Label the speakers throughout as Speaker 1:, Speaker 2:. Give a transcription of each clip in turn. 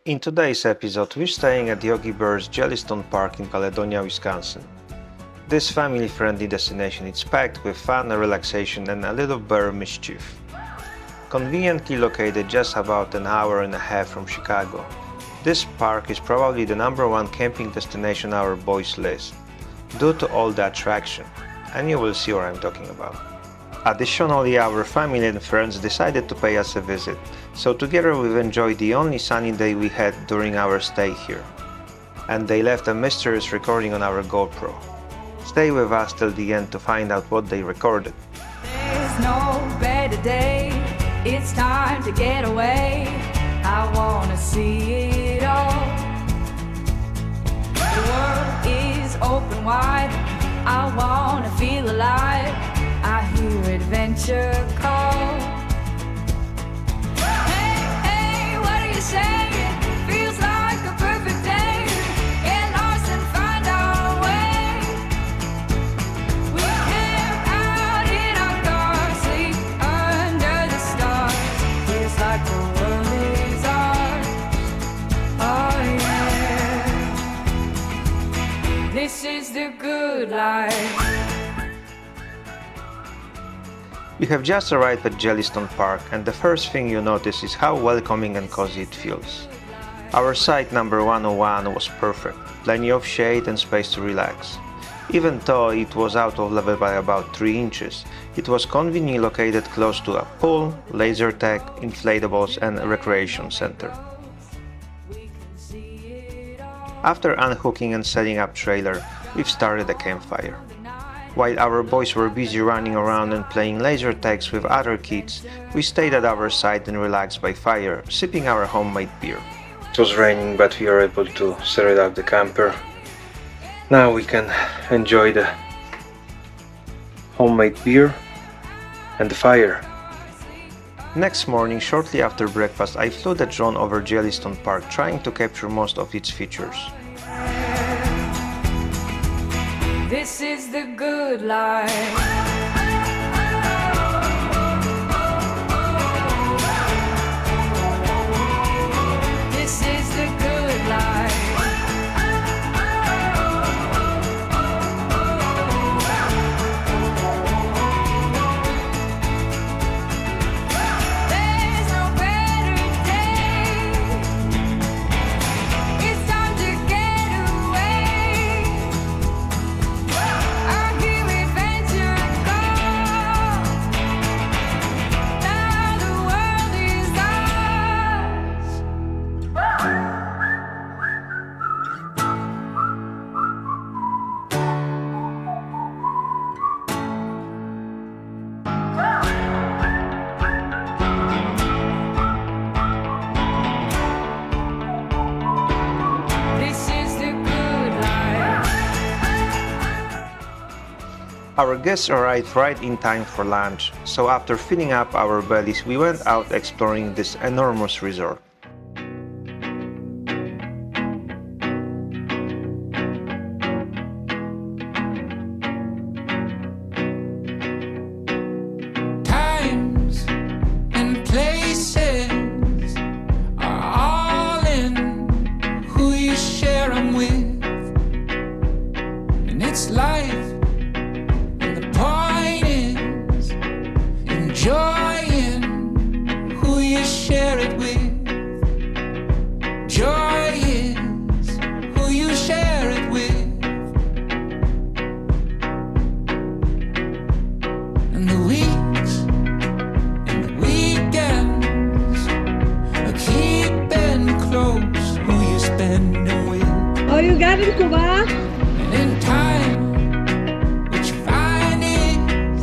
Speaker 1: In today's episode, we're staying at Yogi Jellystone Park in Caledonia, Wisconsin. This family-friendly destination is packed with fun, relaxation, and a little bear mischief. Conveniently located just about an hour and a half from Chicago, this park is probably the #1 camping destination on our boys' list, due to all the attraction, and you will see what I'm talking about. Additionally, our family and friends decided to pay us a visit, so together we've enjoyed the only sunny day we had during our stay here. And they left a mysterious recording on our GoPro. Stay with us till the end to find out what they recorded.
Speaker 2: There's no better day, it's time to get away. I wanna see it all. The world is open wide, I wanna feel alive. I hear adventure call. Hey, hey, what are you saying? Feels like a perfect day. Get lost and find our way. We camp out in our cars, sleep under the stars. Feels like the world is ours. Oh yeah. This is the good life.
Speaker 1: We have just arrived at Jellystone Park, and the first thing you notice is how welcoming and cozy it feels. Our site number 101 was perfect, plenty of shade and space to relax. Even though it was out of level by about 3 inches, it was conveniently located close to a pool, laser tag, inflatables, and a recreation center. After unhooking and setting up trailer, we've started a campfire. While our boys were busy running around and playing laser tags with other kids, we stayed at our site and relaxed by fire, sipping our homemade beer. It was raining, but we were able to set up the camper. Now we can enjoy the homemade beer and the fire. Next morning, shortly after breakfast, I flew the drone over Jellystone Park, trying to capture most of its features.
Speaker 2: This is the good life. This is the good life. There's no better day. It's time to get away. I hear adventure call. Now the world is ours. This is the good life.
Speaker 1: Our guests arrived right in time for lunch, so after filling up our bellies, we went out exploring this enormous resort.
Speaker 3: Times and places are all in who you share them with, and it's life, and the point is enjoying who you share it with. Joy is who you share it with. And the weeks and the weekends are keeping close who you spending with.
Speaker 4: Oh, you got it, Kuba?
Speaker 3: And in time, what you find is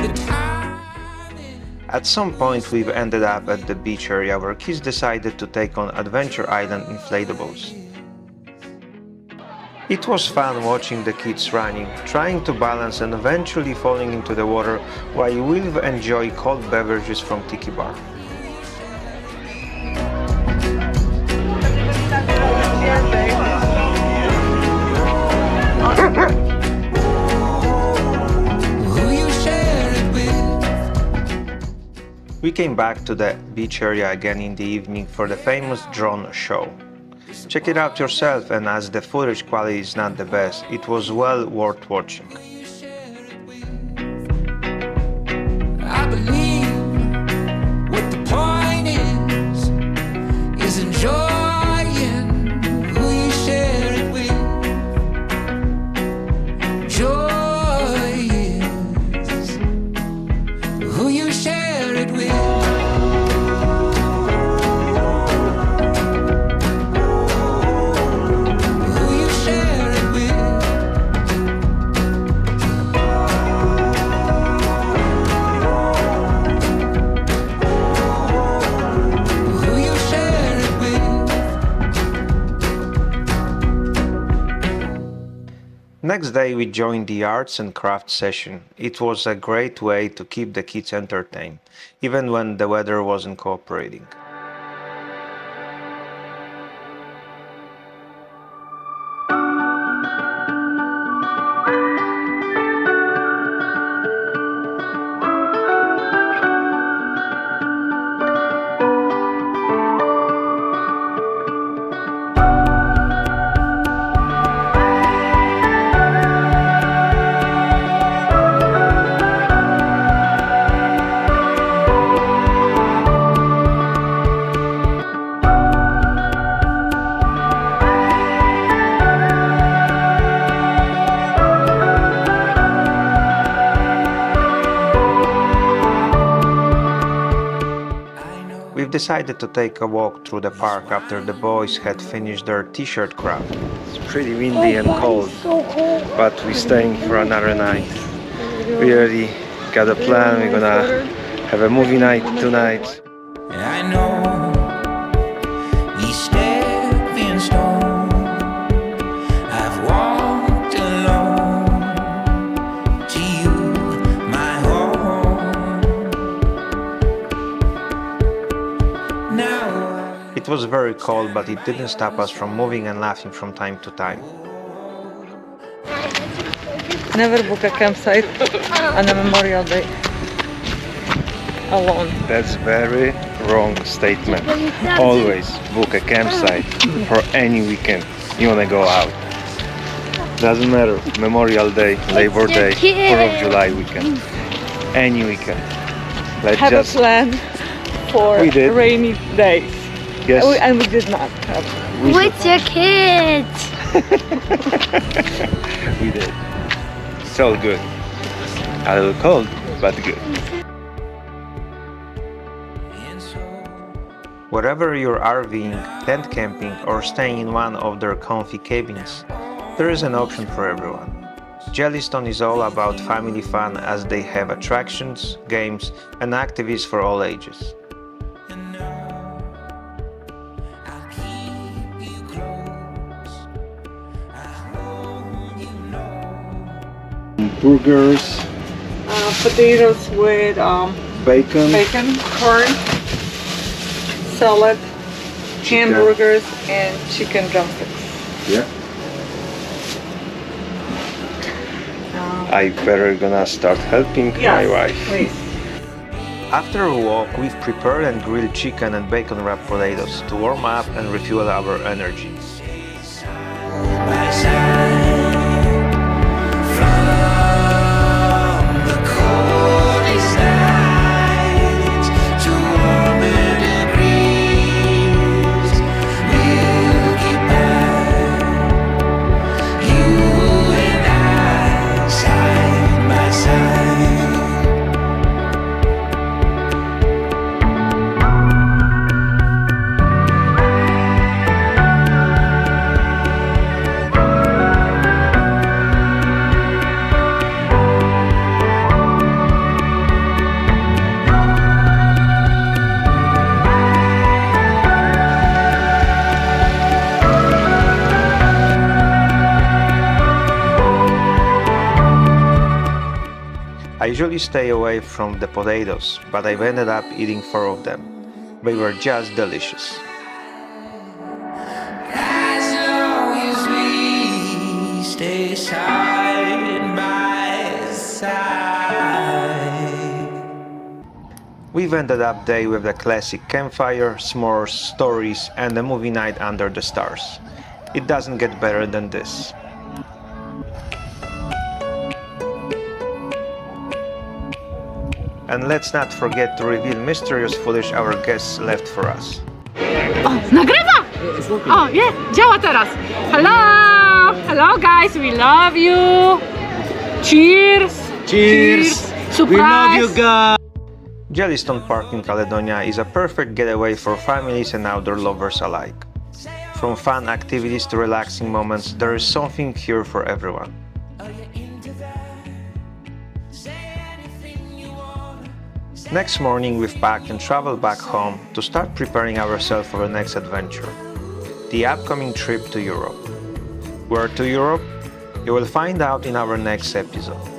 Speaker 3: the time is.
Speaker 1: At some point, we've ended up at the beach area where kids decided to take on Adventure Island inflatables. It was fun watching the kids running, trying to balance and eventually falling into the water while we've enjoyed cold beverages from Tiki Bar.
Speaker 3: Who you share it with.
Speaker 1: We came back to the beach area again in the evening for the famous drone show. Check it out yourself, and as the footage quality is not the best, it was well worth watching.
Speaker 3: I believe what the point is enjoying who you share it with. Joy is who you share it with. Who you share it with. Who you share it with.
Speaker 1: Next day we joined the arts and crafts session. It was a great way to keep the kids entertained, even when the weather wasn't cooperating. We've decided to take a walk through the park after the boys had finished their t-shirt craft. It's pretty windy and cold, but we're staying for another night. We already got a plan. We're gonna have a movie night tonight.
Speaker 3: I know these stepping stones I've walked alone to you, my home. Now
Speaker 1: It was very cold, but it didn't stop us from moving and laughing from time to time.
Speaker 4: Never book a campsite on a Memorial Day alone.
Speaker 1: That's very wrong statement. Always book a campsite for any weekend you wanna go out. Doesn't matter, Memorial Day, Labor Day, 4th of July weekend, any weekend. Let's
Speaker 4: Have
Speaker 1: just
Speaker 4: a plan for
Speaker 1: We did.
Speaker 4: rainy days.
Speaker 1: yes.
Speaker 4: And we did not have.
Speaker 5: With your kids.
Speaker 1: We did. It's all good. A little cold, but good. Wherever you're RVing, tent camping, or staying in one of their comfy cabins, there is an option for everyone. Jellystone is all about family fun, as they have attractions, games, and activities for all ages.
Speaker 6: Burgers,
Speaker 4: Potatoes with
Speaker 6: bacon,
Speaker 4: bacon, corn, salad, hamburgers, and chicken drumsticks.
Speaker 6: yeah.
Speaker 1: I better gonna start helping my wife.
Speaker 4: Please.
Speaker 1: After a walk, we've prepared and grilled chicken and bacon wrapped potatoes to warm up and refuel our energy.
Speaker 3: my side from the coldest nights to warmer degrees. We'll keep back, you and I, side by side.
Speaker 1: I usually stay away from the potatoes, but I've ended up eating 4 of them. They were just delicious.
Speaker 3: As long as we stay side by side.
Speaker 1: We We've ended up day with the classic campfire, s'mores, stories and a movie night under the stars. It doesn't get better than this. And let's not forget to reveal mysterious footage our guests left for us.
Speaker 6: O, nagrywa! O, nie, działa teraz. Hello! Hello guys, we love you! Cheers!
Speaker 7: Cheers!
Speaker 6: Surprise!
Speaker 7: We love you guys!
Speaker 1: Jellystone Park in Caledonia is a perfect getaway for families and outdoor lovers alike. From fun activities to relaxing moments, there is something here for everyone. Next morning we've packed and traveled back home to start preparing ourselves for the next adventure, the upcoming trip to Europe. Where to Europe? You will find out in our next episode.